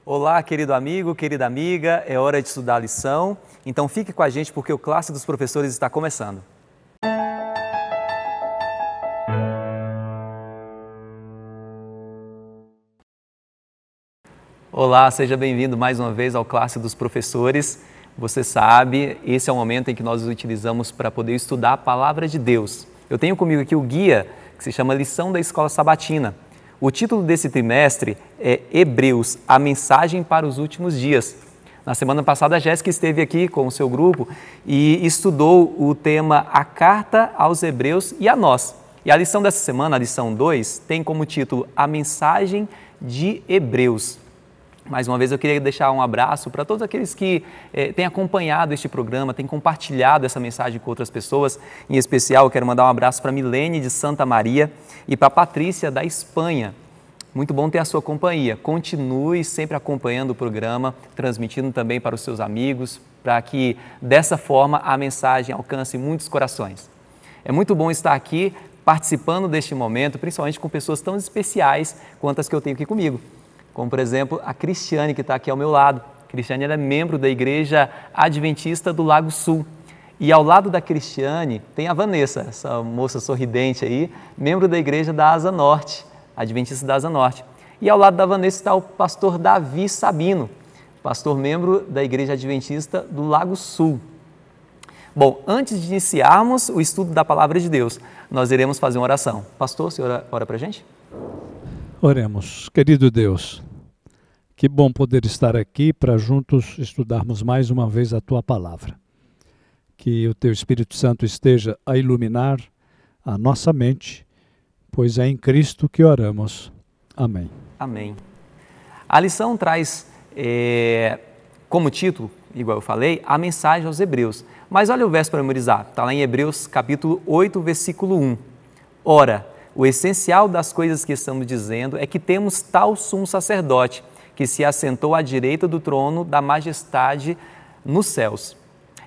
Olá, querido amigo, querida amiga, é hora de estudar a lição, então fique com a gente porque o Classe dos Professores está começando. Olá, seja bem-vindo mais uma vez ao Classe dos Professores. Você sabe, esse é o momento em que nós utilizamos para poder estudar a Palavra de Deus. Eu tenho comigo aqui o guia, que se chama Lição da Escola Sabatina. O título desse trimestre é Hebreus, a mensagem para os últimos dias. Na semana passada, a Jéssica esteve aqui com o seu grupo e estudou o tema A Carta aos Hebreus e a nós. E a lição dessa semana, a lição 2, tem como título A Mensagem de Hebreus. Mais uma vez eu queria deixar um abraço para todos aqueles que têm acompanhado este programa, têm compartilhado essa mensagem com outras pessoas. Em especial, eu quero mandar um abraço para a Milene de Santa Maria e para a Patrícia da Espanha. Muito bom ter a sua companhia. Continue sempre acompanhando o programa, transmitindo também para os seus amigos, para que dessa forma a mensagem alcance muitos corações. É muito bom estar aqui participando deste momento, principalmente com pessoas tão especiais quanto as que eu tenho aqui comigo. Como, por exemplo, a Cristiane, que está aqui ao meu lado. A Cristiane ela é membro da Igreja Adventista do Lago Sul. E ao lado da Cristiane tem a Vanessa, essa moça sorridente aí, membro da Igreja da Asa Norte, Adventista da Asa Norte. E ao lado da Vanessa está o pastor Davi Sabino, pastor membro da Igreja Adventista do Lago Sul. Bom, antes de iniciarmos o estudo da Palavra de Deus, nós iremos fazer uma oração. Pastor, o senhor ora para a gente? Oremos. Querido Deus, que bom poder estar aqui para juntos estudarmos mais uma vez a Tua Palavra. Que o Teu Espírito Santo esteja a iluminar a nossa mente, pois é em Cristo que oramos. Amém. Amém. A lição traz como título, igual eu falei, a mensagem aos Hebreus. Mas olha o verso para memorizar, está lá em Hebreus capítulo 8, versículo 1. Ora, o essencial das coisas que estamos dizendo é que temos tal sumo sacerdote que se assentou à direita do trono da majestade nos céus.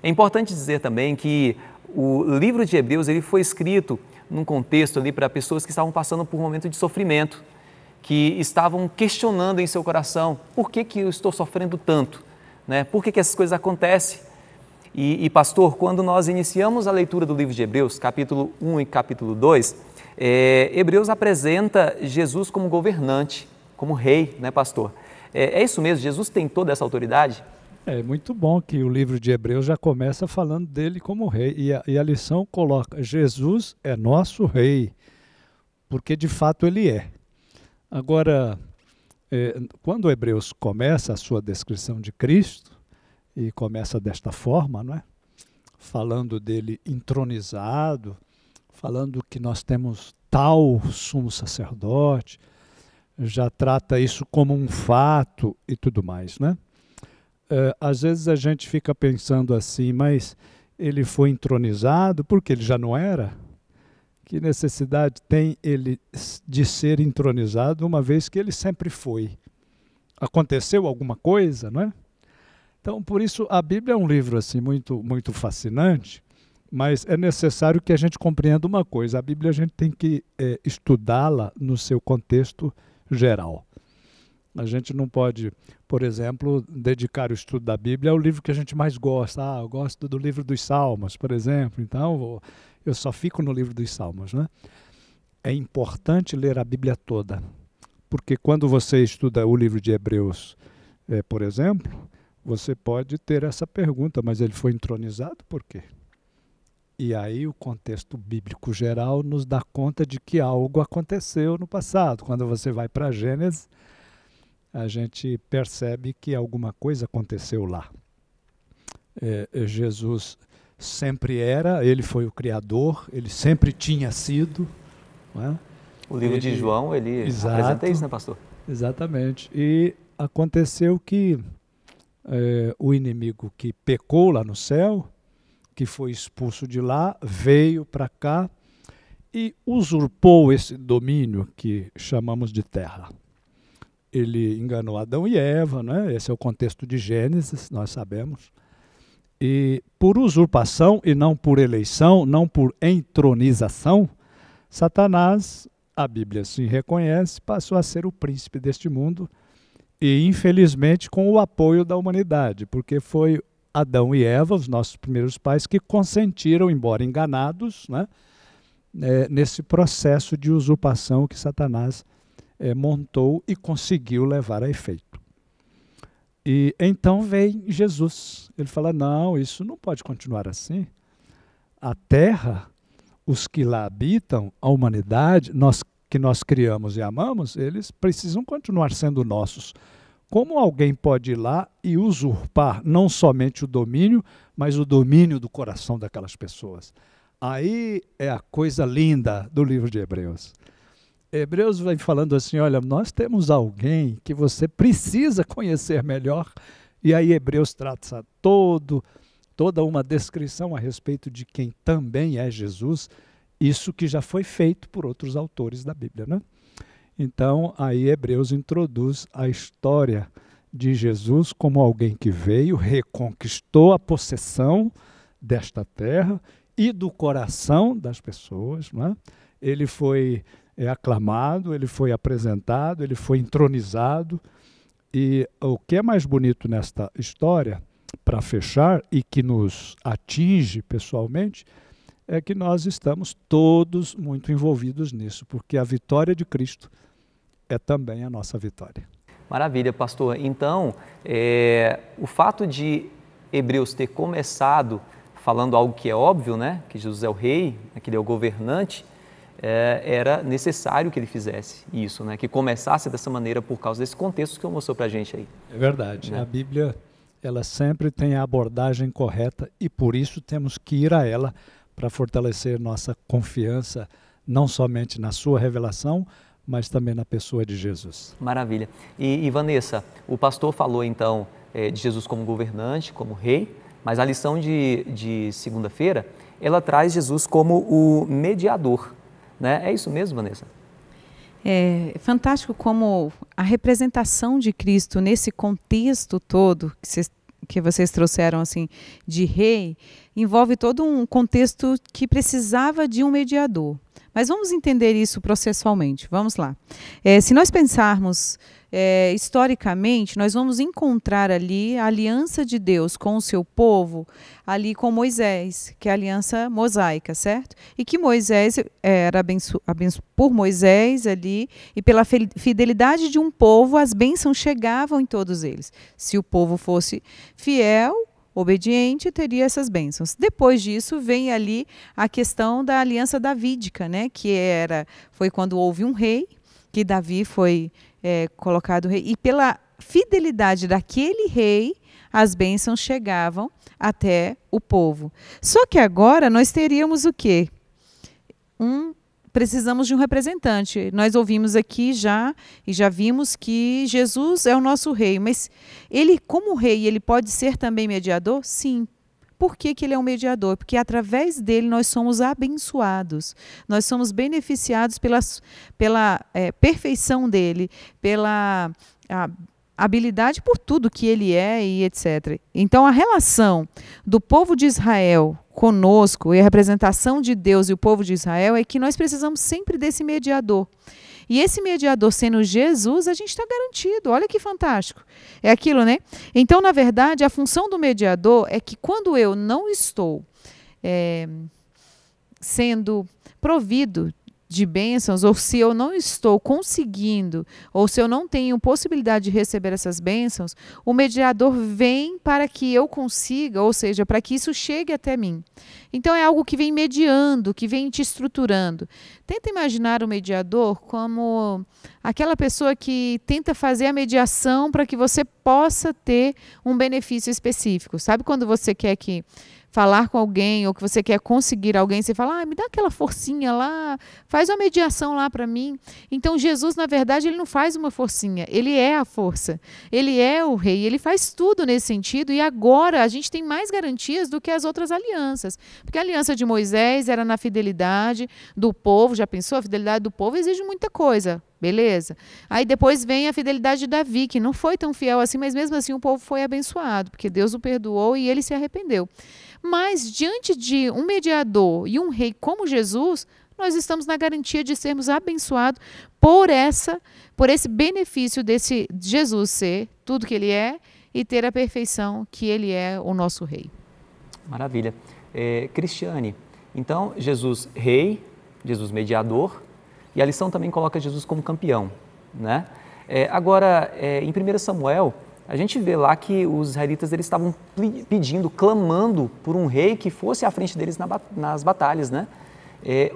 É importante dizer também que o livro de Hebreus ele foi escrito num contexto ali para pessoas que estavam passando por um momento de sofrimento, que estavam questionando em seu coração, por que eu estou sofrendo tanto? Né? Por que essas coisas acontecem? E pastor, quando nós iniciamos a leitura do livro de Hebreus, capítulo 1 e capítulo 2, Hebreus apresenta Jesus como governante, como rei, né, pastor? É isso mesmo? Jesus tem toda essa autoridade? É muito bom que o livro de Hebreus já começa falando dele como rei. E a lição coloca, Jesus é nosso rei, porque de fato ele é. Agora, quando Hebreus começa a sua descrição de Cristo, e começa desta forma, não é? Falando dele entronizado, falando que nós temos tal sumo sacerdote, já trata isso como um fato e tudo mais, né? Às vezes a gente fica pensando assim, mas ele foi entronizado porque ele já não era? Que necessidade tem ele de ser entronizado uma vez que ele sempre foi? Aconteceu alguma coisa, não é? Então, por isso, a Bíblia é um livro assim, muito, muito fascinante, mas é necessário que a gente compreenda uma coisa. A Bíblia a gente tem que estudá-la no seu contexto geral. A gente não pode, por exemplo, dedicar o estudo da Bíblia ao livro que a gente mais gosta. Eu gosto do livro dos Salmos, por exemplo, então eu só fico no livro dos Salmos, né? É importante ler a Bíblia toda, porque quando você estuda o livro de Hebreus, por exemplo, você pode ter essa pergunta, mas ele foi entronizado por quê? E aí o contexto bíblico geral nos dá conta de que algo aconteceu no passado. Quando você vai para Gênesis, a gente percebe que alguma coisa aconteceu lá. Jesus sempre era, ele foi o Criador, ele sempre tinha sido. Não é? O livro de João, ele apresenta isso, né, pastor? Exatamente. E aconteceu que o inimigo que pecou lá no céu, que foi expulso de lá, veio para cá e usurpou esse domínio que chamamos de terra. Ele enganou Adão e Eva, né? Esse é o contexto de Gênesis, nós sabemos. E por usurpação e não por eleição, não por entronização, Satanás, a Bíblia assim reconhece, passou a ser o príncipe deste mundo e infelizmente com o apoio da humanidade, porque foi Adão e Eva, os nossos primeiros pais, que consentiram, embora enganados, né, nesse processo de usurpação que Satanás montou e conseguiu levar a efeito. E então vem Jesus. Ele fala, não, isso não pode continuar assim. A terra, os que lá habitam, a humanidade, que nós criamos e amamos, eles precisam continuar sendo nossos. Como alguém pode ir lá e usurpar não somente o domínio, mas o domínio do coração daquelas pessoas? Aí é a coisa linda do livro de Hebreus. Hebreus vai falando assim, olha, nós temos alguém que você precisa conhecer melhor. E aí Hebreus trata toda uma descrição a respeito de quem também é Jesus, isso que já foi feito por outros autores da Bíblia, né? Então, aí Hebreus introduz a história de Jesus como alguém que veio, reconquistou a possessão desta terra e do coração das pessoas, né? Ele foi aclamado, ele foi apresentado, ele foi entronizado. E o que é mais bonito nesta história, para fechar, e que nos atinge pessoalmente, é que nós estamos todos muito envolvidos nisso, porque a vitória de Cristo é também a nossa vitória. Maravilha, pastor. Então, o fato de Hebreus ter começado falando algo que é óbvio, né? Que Jesus é o rei, que ele é o governante, era necessário que ele fizesse isso, né? Que começasse dessa maneira por causa desse contexto que eu mostrou para a gente aí. É verdade. Né? A Bíblia, ela sempre tem a abordagem correta e por isso temos que ir a ela para fortalecer nossa confiança, não somente na sua revelação, mas também na pessoa de Jesus. Maravilha. E Vanessa, o pastor falou então de Jesus como governante, como rei, mas a lição de segunda-feira, ela traz Jesus como o mediador. Né? É isso mesmo, Vanessa? É fantástico como a representação de Cristo nesse contexto todo que vocês trouxeram assim de rei, envolve todo um contexto que precisava de um mediador. Mas vamos entender isso processualmente. Vamos lá. Se nós pensarmos historicamente, nós vamos encontrar ali a aliança de Deus com o seu povo, ali com Moisés, que é a aliança mosaica, certo? E que Moisés era por Moisés ali, e pela fidelidade de um povo, as bênçãos chegavam em todos eles. Se o povo fosse fiel, obediente, teria essas bênçãos. Depois disso, vem ali a questão da aliança davídica, né? Que foi quando houve um rei, que Davi foi colocado rei, e pela fidelidade daquele rei, as bênçãos chegavam até o povo. Só que agora nós teríamos o quê? Precisamos de um representante. Nós ouvimos aqui já vimos que Jesus é o nosso rei, mas ele, como rei, ele pode ser também mediador? Sim. Por que ele é um mediador? Porque através dele nós somos abençoados, nós somos beneficiados pela perfeição dele, pela habilidade por tudo que ele é e etc. Então a relação do povo de Israel conosco e a representação de Deus e o povo de Israel é que nós precisamos sempre desse mediador. E esse mediador sendo Jesus, a gente está garantido. Olha que fantástico. É aquilo, né? Então, na verdade, a função do mediador é que quando eu não estou sendo provido de bênçãos, ou se eu não estou conseguindo, ou se eu não tenho possibilidade de receber essas bênçãos, o mediador vem para que eu consiga, ou seja, para que isso chegue até mim. Então é algo que vem mediando, que vem te estruturando. Tenta imaginar o mediador como aquela pessoa que tenta fazer a mediação para que você possa ter um benefício específico. Sabe quando você quer falar com alguém ou que você quer conseguir alguém, você fala, me dá aquela forcinha lá, faz uma mediação lá para mim. Então Jesus, na verdade, ele não faz uma forcinha, ele é a força, ele é o rei, ele faz tudo nesse sentido e agora a gente tem mais garantias do que as outras alianças, porque a aliança de Moisés era na fidelidade do povo, já pensou? A fidelidade do povo exige muita coisa. Beleza? Aí depois vem a fidelidade de Davi, que não foi tão fiel assim, mas mesmo assim o povo foi abençoado, porque Deus o perdoou e ele se arrependeu. Mas diante de um mediador e um rei como Jesus, nós estamos na garantia de sermos abençoados por esse benefício desse Jesus ser tudo que ele é e ter a perfeição que ele é, o nosso rei. Maravilha. Cristiane, então Jesus rei, Jesus mediador, e a lição também coloca Jesus como campeão, né? Agora, em 1 Samuel, a gente vê lá que os israelitas eles estavam pedindo, clamando por um rei que fosse à frente deles nas batalhas, né?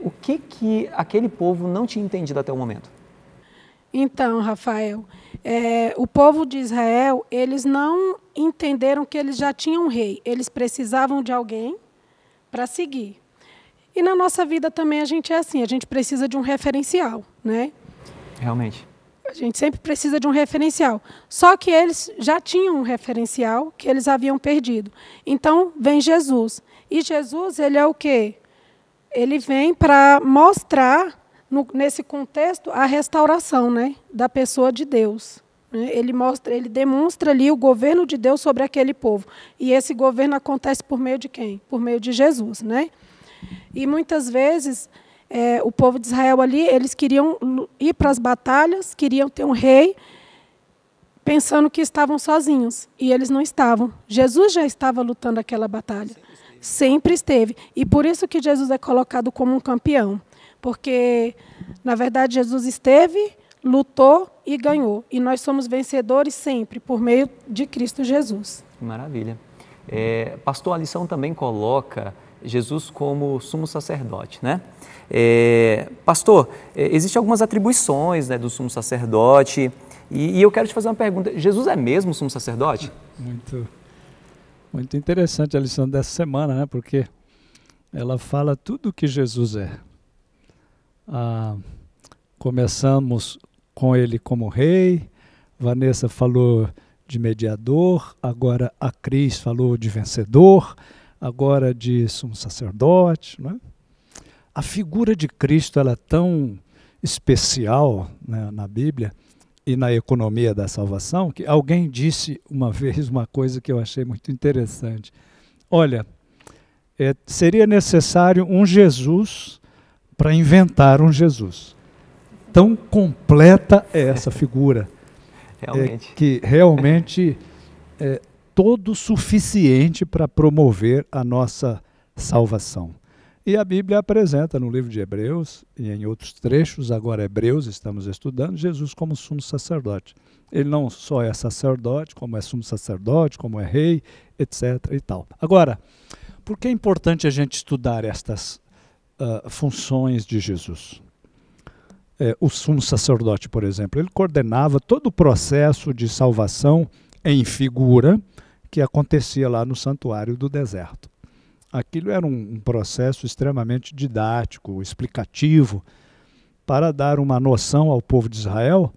O que aquele povo não tinha entendido até o momento? Então, Rafael, o povo de Israel, eles não entenderam que eles já tinham um rei. Eles precisavam de alguém para seguir. E na nossa vida também a gente é assim, a gente precisa de um referencial, né? Realmente. A gente sempre precisa de um referencial. Só que eles já tinham um referencial que eles haviam perdido. Então, vem Jesus. E Jesus, ele é o quê? Ele vem para mostrar, nesse contexto, a restauração, né, da pessoa de Deus. Ele demonstra ali o governo de Deus sobre aquele povo. E esse governo acontece por meio de quem? Por meio de Jesus, né? E muitas vezes o povo de Israel ali, eles queriam ir para as batalhas, queriam ter um rei, pensando que estavam sozinhos. E eles não estavam. Jesus já estava lutando aquela batalha. Sempre esteve. E por isso que Jesus é colocado como um campeão. Porque, na verdade, Jesus esteve, lutou e ganhou. E nós somos vencedores sempre, por meio de Cristo Jesus. Maravilha. Pastor, a lição também coloca Jesus como sumo sacerdote, né? Pastor, existem algumas atribuições, né, do sumo sacerdote, e eu quero te fazer uma pergunta. Jesus é mesmo sumo sacerdote? Muito interessante a lição dessa semana, né? Porque ela fala tudo o que Jesus é. Começamos com ele como rei, Vanessa falou de mediador, agora a Cris falou de vencedor, agora de sumo sacerdote, né? A figura de Cristo ela é tão especial, né, na Bíblia e na economia da salvação, que alguém disse uma vez uma coisa que eu achei muito interessante. Olha, seria necessário um Jesus para inventar um Jesus. Tão completa é essa figura. Realmente. Que realmente é todo suficiente para promover a nossa salvação. E a Bíblia apresenta no livro de Hebreus, e em outros trechos, agora Hebreus estamos estudando, Jesus como sumo sacerdote. Ele não só é sacerdote, como é sumo sacerdote, como é rei, etc. e tal. Agora, por que é importante a gente estudar estas funções de Jesus? O sumo sacerdote, por exemplo, ele coordenava todo o processo de salvação em figura que acontecia lá no santuário do deserto. Aquilo era um processo extremamente didático, explicativo, para dar uma noção ao povo de Israel,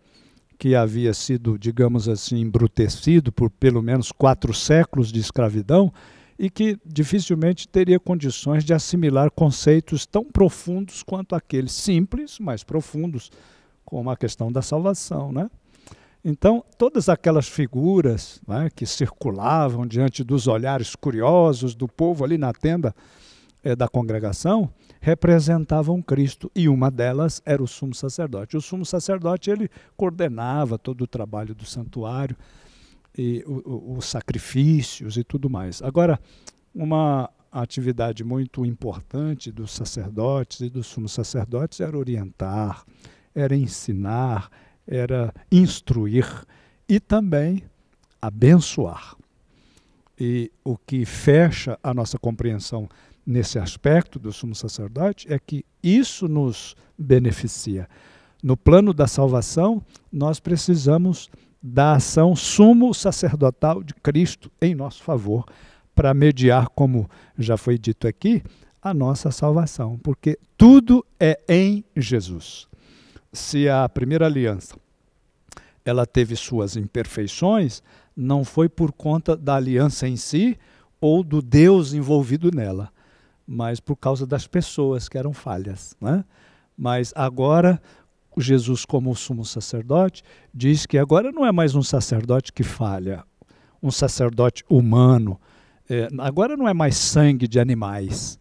que havia sido, digamos assim, embrutecido por pelo menos 4 séculos de escravidão, e que dificilmente teria condições de assimilar conceitos tão profundos quanto aqueles simples, mas profundos, como a questão da salvação, né? Então, todas aquelas figuras, né, que circulavam diante dos olhares curiosos do povo ali na tenda da congregação, representavam Cristo, e uma delas era o sumo sacerdote. O sumo sacerdote ele coordenava todo o trabalho do santuário, e os sacrifícios e tudo mais. Agora, uma atividade muito importante dos sacerdotes e dos sumos sacerdotes era orientar, era ensinar, era instruir e também abençoar. E o que fecha a nossa compreensão nesse aspecto do sumo sacerdote é que isso nos beneficia. No plano da salvação, nós precisamos da ação sumo sacerdotal de Cristo em nosso favor, para mediar, como já foi dito aqui, a nossa salvação, porque tudo é em Jesus. Se a primeira aliança ela teve suas imperfeições, não foi por conta da aliança em si ou do Deus envolvido nela, mas por causa das pessoas que eram falhas, né? Mas agora, Jesus, como o sumo sacerdote, diz que agora não é mais um sacerdote que falha, um sacerdote humano. Agora não é mais sangue de animais,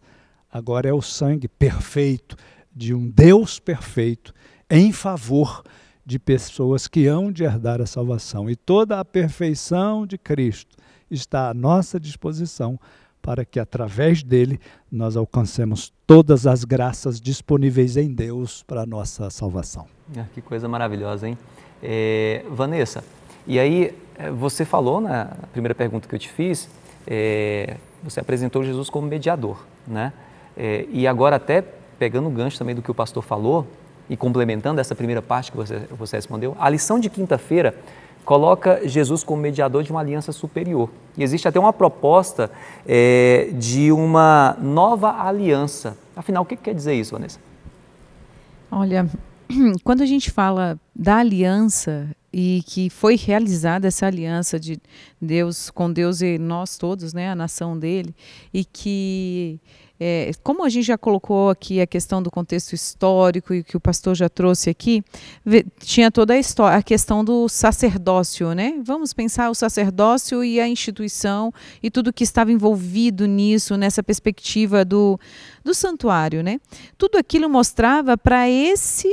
agora é o sangue perfeito de um Deus perfeito em favor de pessoas que hão de herdar a salvação. E toda a perfeição de Cristo está à nossa disposição para que, através dele, nós alcancemos todas as graças disponíveis em Deus para a nossa salvação. Que coisa maravilhosa, hein? Vanessa, e aí você falou na primeira pergunta que eu te fiz, você apresentou Jesus como mediador, né? E agora até pegando o gancho também do que o pastor falou e complementando essa primeira parte que você respondeu, a lição de quinta-feira coloca Jesus como mediador de uma aliança superior. E existe até uma proposta de uma nova aliança. Afinal, o que quer dizer isso, Vanessa? Olha, quando a gente fala da aliança e que foi realizada essa aliança de Deus com Deus e nós todos, né, a nação dele, e que como a gente já colocou aqui a questão do contexto histórico e que o pastor já trouxe aqui, tinha toda a história, a questão do sacerdócio, né? Vamos pensar o sacerdócio e a instituição e tudo que estava envolvido nisso, nessa perspectiva do santuário, né? Tudo aquilo mostrava para esse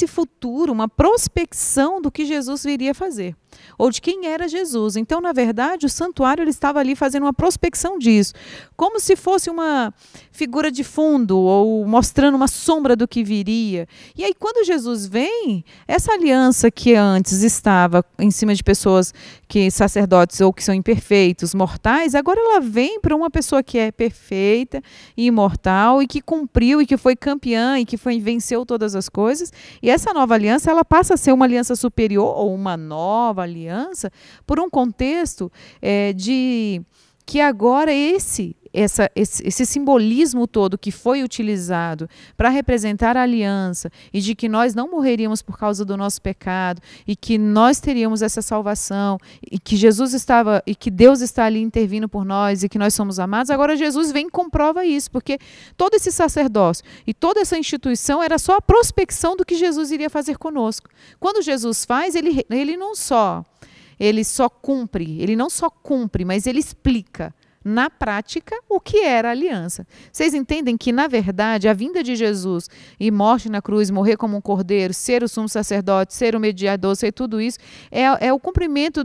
futuro, uma prospecção do que Jesus viria fazer, ou de quem era Jesus. Então, na verdade, o santuário ele estava ali fazendo uma prospecção disso, como se fosse uma figura de fundo, ou mostrando uma sombra do que viria. E aí, quando Jesus vem, essa aliança que antes estava em cima de pessoas que sacerdotes ou que são imperfeitos, mortais, agora ela vem para uma pessoa que é perfeita e imortal e que cumpriu e que foi campeã e que venceu todas as coisas. E essa nova aliança, ela passa a ser uma aliança superior ou uma nova aliança por um contexto de que agora esse simbolismo todo que foi utilizado para representar a aliança e de que nós não morreríamos por causa do nosso pecado e que nós teríamos essa salvação e que Jesus estava e que Deus está ali intervindo por nós e que nós somos amados, agora Jesus vem e comprova isso, porque todo esse sacerdócio e toda essa instituição era só a prospecção do que Jesus iria fazer conosco. Quando Jesus faz, ele não só cumpre, mas ele explica na prática o que era a aliança. Vocês entendem que, na verdade, a vinda de Jesus e morte na cruz, morrer como um cordeiro, ser o sumo sacerdote, ser o mediador, ser tudo isso, é o cumprimento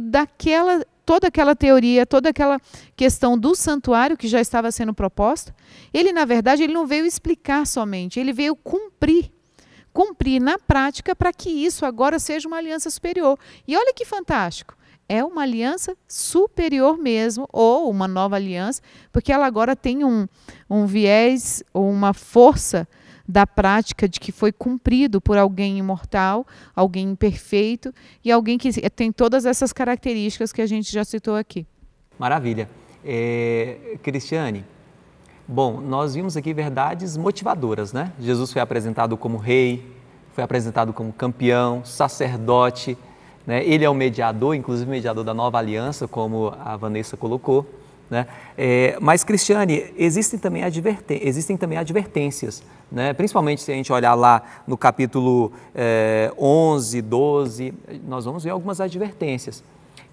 toda aquela teoria, toda aquela questão do santuário que já estava sendo proposta. Ele, na verdade, ele não veio explicar somente, ele veio cumprir na prática para que isso agora seja uma aliança superior. E olha que fantástico. É uma aliança superior mesmo, ou uma nova aliança, porque ela agora tem um viés ou uma força da prática de que foi cumprido por alguém imortal, alguém imperfeito e alguém que tem todas essas características que a gente já citou aqui. Maravilha. Cristiane, bom, nós vimos aqui verdades motivadoras, né? Jesus foi apresentado como rei, foi apresentado como campeão, sacerdote, né? Ele é o mediador, inclusive o mediador da nova aliança, como a Vanessa colocou, né? Mas, Cristiane, existem também advertências, né? Principalmente se a gente olhar lá no capítulo 11, 12, nós vamos ver algumas advertências.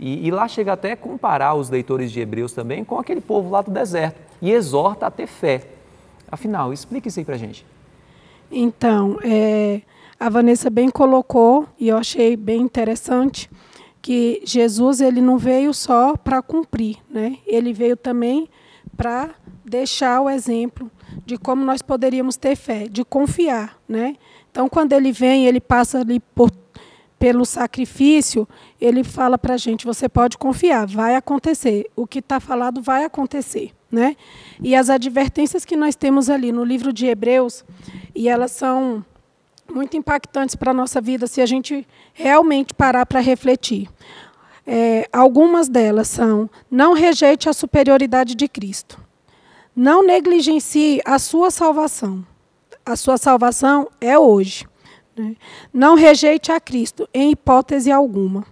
E lá chega até a comparar os leitores de Hebreus também com aquele povo lá do deserto e exorta a ter fé. Afinal, explique isso aí para a gente. Então, a Vanessa bem colocou, e eu achei bem interessante, que Jesus ele não veio só para cumprir, né? Ele veio também para deixar o exemplo de como nós poderíamos ter fé, de confiar, né? Então, quando ele vem, ele passa ali pelo sacrifício, ele fala para a gente, você pode confiar, vai acontecer, o que está falado vai acontecer, né? E as advertências que nós temos ali no livro de Hebreus, e elas são muito impactantes para a nossa vida, se a gente realmente parar para refletir. Algumas delas são: não rejeite a superioridade de Cristo. Não negligencie a sua salvação. A sua salvação é hoje. Né? Não rejeite a Cristo, em hipótese alguma.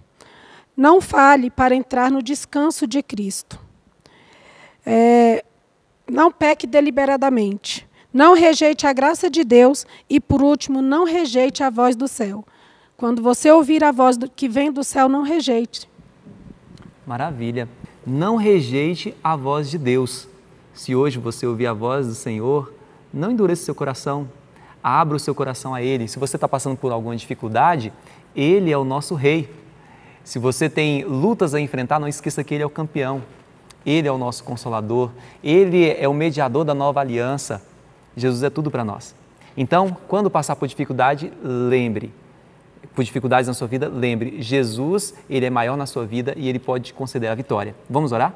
Não fale para entrar no descanso de Cristo. Não peque deliberadamente. Não rejeite a graça de Deus e, por último, não rejeite a voz do céu. Quando você ouvir a voz que vem do céu, não rejeite. Maravilha. Não rejeite a voz de Deus. Se hoje você ouvir a voz do Senhor, não endureça seu coração. abra o seu coração a Ele. Se você está passando por alguma dificuldade, Ele é o nosso Rei. Se você tem lutas a enfrentar, não esqueça que Ele é o campeão. Ele é o nosso Consolador. Ele é o mediador da nova aliança. Jesus é tudo para nós. Então, quando passar por dificuldade, lembre. Por dificuldades na sua vida, lembre. Jesus, Ele é maior na sua vida e Ele pode te conceder a vitória. Vamos orar?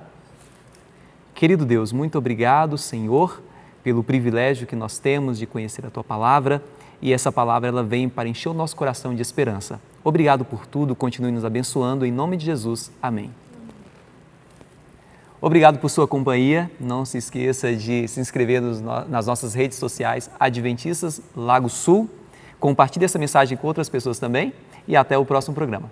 Querido Deus, muito obrigado, Senhor, pelo privilégio que nós temos de conhecer a Tua Palavra. E essa palavra ela vem para encher o nosso coração de esperança. Obrigado por tudo, continue nos abençoando. Em nome de Jesus, amém. Obrigado por sua companhia. Não se esqueça de se inscrever nas nossas redes sociais Adventistas Lago Sul. Compartilhe essa mensagem com outras pessoas também e até o próximo programa.